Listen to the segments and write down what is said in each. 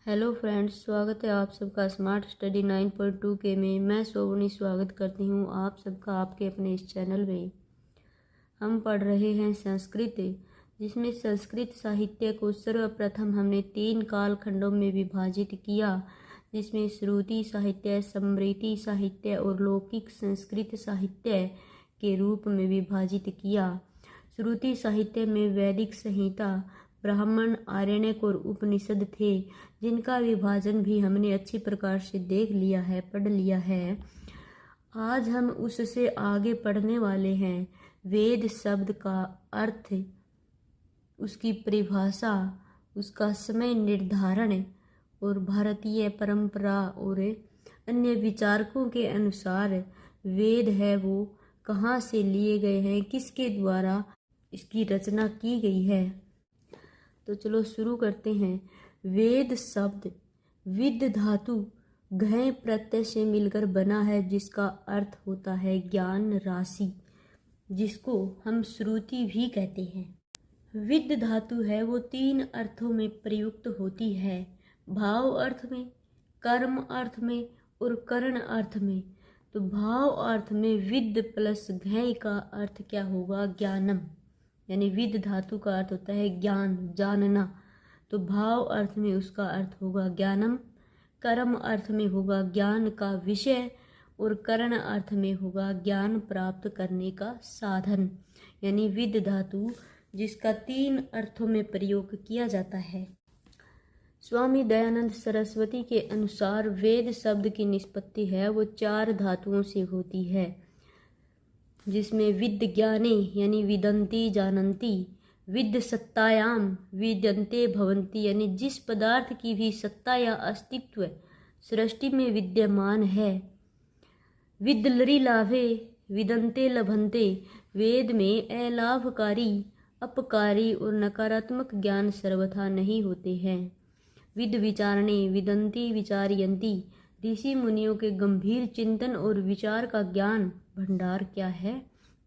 Hello friends, स्वागत है आप सबका स्मार्ट स्टडी 9.2 के में। मैं सोवनी स्वागत करती हूँ आप सबका आपके अपने इस चैनल में। हम पढ़ रहे हैं संस्कृत, जिसमें संस्कृत साहित्य को सर्वप्रथम हमने 3 कालखंडों में विभाजित किया, जिसमें श्रुति साहित्य, स्मृति साहित्य और लौकिक संस्कृत साहित्य के रूप में विभाजित किया। श्रुति साहित्य में वैदिक संहिता, ब्राह्मण, आरण्यक और उपनिषद थे, जिनका विभाजन भी हमने अच्छी प्रकार से देख लिया है, पढ़ लिया है। आज हम उससे आगे पढ़ने वाले हैं। वेद शब्द का अर्थ, उसकी परिभाषा, उसका समय निर्धारण और भारतीय परंपरा और अन्य विचारकों के अनुसार वेद है वो कहाँ से लिए गए हैं, किसके द्वारा इसकी रचना की गई है। तो चलो शुरू करते हैं। वेद शब्द विद धातु घय प्रत्यय से मिलकर बना है, जिसका अर्थ होता है ज्ञान राशि, जिसको हम श्रुति भी कहते हैं। विद धातु है वो 3 अर्थों में प्रयुक्त होती है, भाव अर्थ में, कर्म अर्थ में और करण अर्थ में। तो भाव अर्थ में विद प्लस घय का अर्थ क्या होगा? ज्ञानम। यानी विद धातु का अर्थ होता है ज्ञान, जानना। तो भाव अर्थ में उसका अर्थ होगा ज्ञानम, कर्म अर्थ में होगा ज्ञान का विषय और करण अर्थ में होगा ज्ञान प्राप्त करने का साधन। यानी विद धातु जिसका 3 अर्थों में प्रयोग किया जाता है। स्वामी दयानंद सरस्वती के अनुसार वेद शब्द की निष्पत्ति है वो 4 धातुओं से होती है, जिसमें विद ज्ञाने यानी विदन्ति जानन्ति, विद सत्तायाम विद्यन्ते भवन्ति, यानी जिस पदार्थ की भी सत्ता या अस्तित्व सृष्टि में विद्यमान है। विद लरि लाभे विदन्ते लभन्ते, वेद में अलाभकारी, अपकारी और नकारात्मक ज्ञान सर्वथा नहीं होते हैं। विद विचारणे विदन्ति विचारयन्ति, ऋषि मुनियों के गंभीर चिंतन और विचार का ज्ञान भंडार क्या है?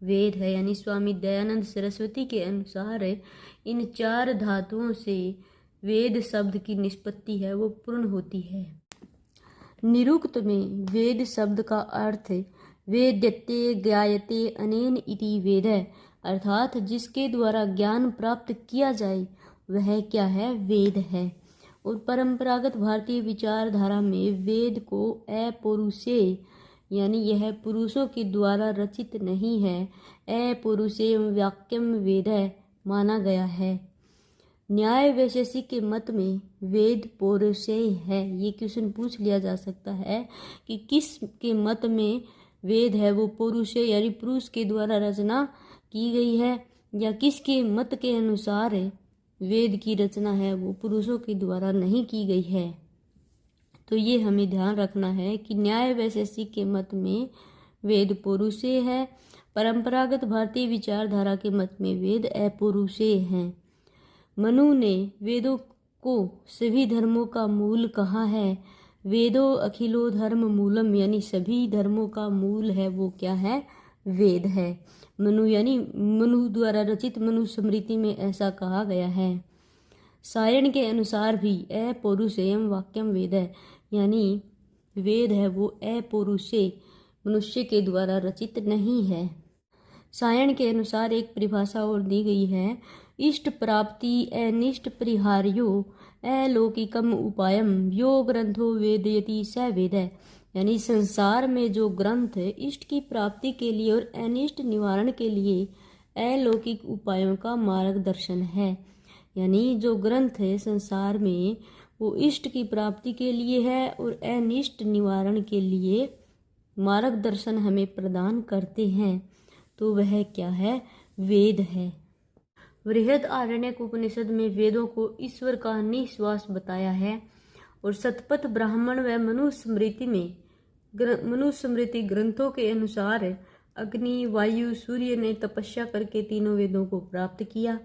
वेद है। यानी स्वामी दयानंद सरस्वती के अनुसार इन 4 धातुओं से वेद शब्द की निष्पत्ति है वो पूर्ण होती है। निरुक्त में वेद शब्द का अर्थ वेद्यते ज्ञायते अनेन इति वेद है, अर्थात जिसके द्वारा ज्ञान प्राप्त किया जाए वह क्या है? वेद है। और परंपरागत भारतीय विचारधारा में वेद को अपौरुषेय, यानी यह पुरुषों के द्वारा रचित नहीं है, अपौरुषेय वाक्यम वेद माना गया है। न्याय वैशेषिक के मत में वेद पौरुषेय है। ये क्वेश्चन पूछ लिया जा सकता है कि किस के मत में वेद है वो पौरुषेय यानी पुरुष के द्वारा रचना की गई है, या किसके मत के अनुसार वेद की रचना है वो पुरुषों के द्वारा नहीं की गई है। तो ये हमें ध्यान रखना है कि न्याय वैशेषिक के मत में वेद पौरुषेय है, परंपरागत भारतीय विचारधारा के मत में वेद अपौरुषेय हैं। मनु ने वेदों को सभी धर्मों का मूल कहा है। वेदो अखिलो धर्म मूलम, यानी सभी धर्मों का मूल है वो क्या है? वेद है। मनु यानी मनु द्वारा रचित मनुस्मृति में ऐसा कहा गया है। सायण के अनुसार भी अपौरुषेयम वाक्यम वेद है, यानी वेद है वो अपौरुषेय, मनुष्य के द्वारा रचित नहीं है। सायण के अनुसार एक परिभाषा और दी गई है, इष्ट प्राप्ति अनिष्ट परिहार्यो अलौकिकम उपायम यो ग्रंथो वेदयति स वेद है। यानी संसार में जो ग्रंथ इष्ट की प्राप्ति के लिए और अनिष्ट निवारण के लिए अलौकिक उपायों का मार्गदर्शन है। यानी जो ग्रंथ है संसार में वो इष्ट की प्राप्ति के लिए है और अनिष्ट निवारण के लिए मार्गदर्शन हमें प्रदान करते हैं। तो वह क्या है? वेद है। बृहद आरण्यक उपनिषद में वेदों को ईश्वर का निःश्वास बताया है, और शतपथ ब्राह्मण व मनुस्मृति में मनुस्मृति ग्रंथों के अनुसार अग्नि, वायु, सूर्य ने तपस्या करके तीनों वेदों को प्राप्त किया।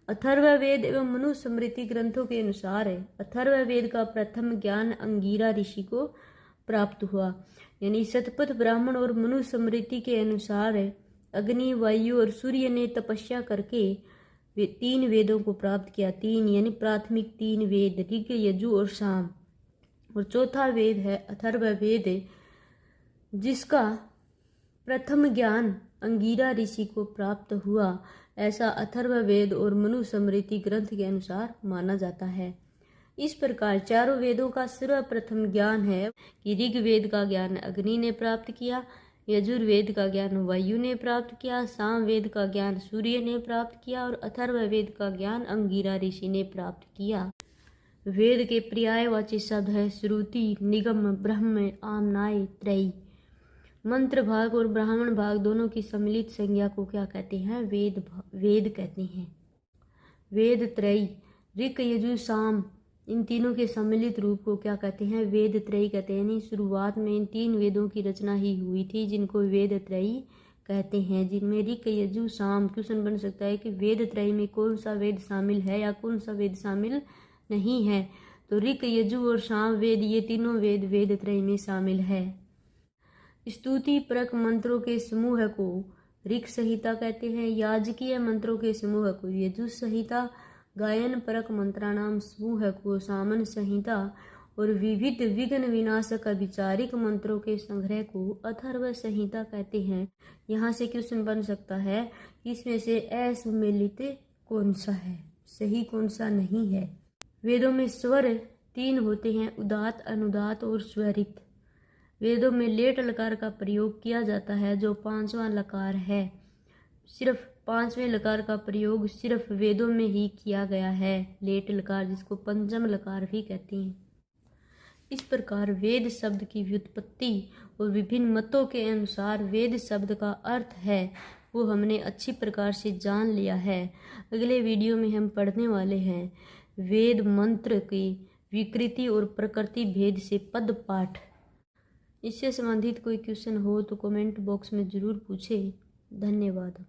अथर्ववेद एवं मनुस्मृति ग्रंथों के अनुसार अथर्ववेद का प्रथम ज्ञान अंगिरा ऋषि को प्राप्त हुआ। यानी शतपथ ब्राह्मण और मनुस्मृति के अनुसार अग्नि, वायु और सूर्य ने तपस्या करके वे 3 वेदों को प्राप्त किया। 3 यानी प्राथमिक 3 वेद, ऋग, यजु और साम। और चौथा वेद है अथर्ववेद, जिसका प्रथम ज्ञान अंगिरा ऋषि को प्राप्त हुआ, ऐसा अथर्ववेद और मनुस्मृति ग्रंथ के अनुसार माना जाता है। इस प्रकार चारों वेदों का सर्वप्रथम ज्ञान है कि ऋग्वेद का ज्ञान अग्नि ने प्राप्त किया, यजुर्वेद का ज्ञान वायु ने प्राप्त किया, सामवेद का ज्ञान सूर्य ने प्राप्त किया और अथर्ववेद का ज्ञान अंगिरा ऋषि ने प्राप्त किया। वेद के पर्यायवाची शब्द है श्रुति, निगम, ब्रह्म, आमनाय, त्रयी। मंत्र भाग और ब्राह्मण भाग दोनों की सम्मिलित संज्ञा को क्या कहते हैं? वेद कहते हैं। वेद त्रयी, ऋक, यजु, साम, इन तीनों के सम्मिलित रूप को क्या कहते हैं? वेद त्रयी कहते हैं। यानी शुरुआत में इन 3 वेदों की रचना ही हुई थी, जिनको वेद त्रयी कहते हैं, जिनमें ऋक, यजु, साम। क्वेश्चन बन सकता है कि वेद त्रयी में कौन सा वेद शामिल है या कौन सा वेद शामिल नहीं है। तो ऋक, यजु और साम वेद, ये तीनों वेद वेद त्रयी में शामिल है। स्तुति परक मंत्रों के समूह को ऋक संहिता कहते हैं। याजकीय मंत्रों के समूह को यजु संहिता, गायन परक मंत्राणाम समूह को सामन संहिता और विविध विघ्न विनाशक विचारिक मंत्रों के संग्रह को अथर्व संहिता कहते हैं। यहाँ से क्वेश्चन बन सकता है इसमें से असम्मिलित कौन सा है, सही कौन सा नहीं है। वेदों में स्वर 3 होते हैं, उदात, अनुदात और स्वरित। वेदों में लेट लकार का प्रयोग किया जाता है, जो 5वां लकार है। सिर्फ 5वें लकार का प्रयोग सिर्फ वेदों में ही किया गया है, लेट लकार, जिसको पंचम लकार भी कहते हैं। इस प्रकार वेद शब्द की व्युत्पत्ति और विभिन्न मतों के अनुसार वेद शब्द का अर्थ है वो हमने अच्छी प्रकार से जान लिया है। अगले वीडियो में हम पढ़ने वाले हैं वेद मंत्र की विकृति और प्रकृति भेद से पद पाठ। इससे संबंधित कोई क्वेश्चन हो तो कमेंट बॉक्स में ज़रूर पूछें। धन्यवाद।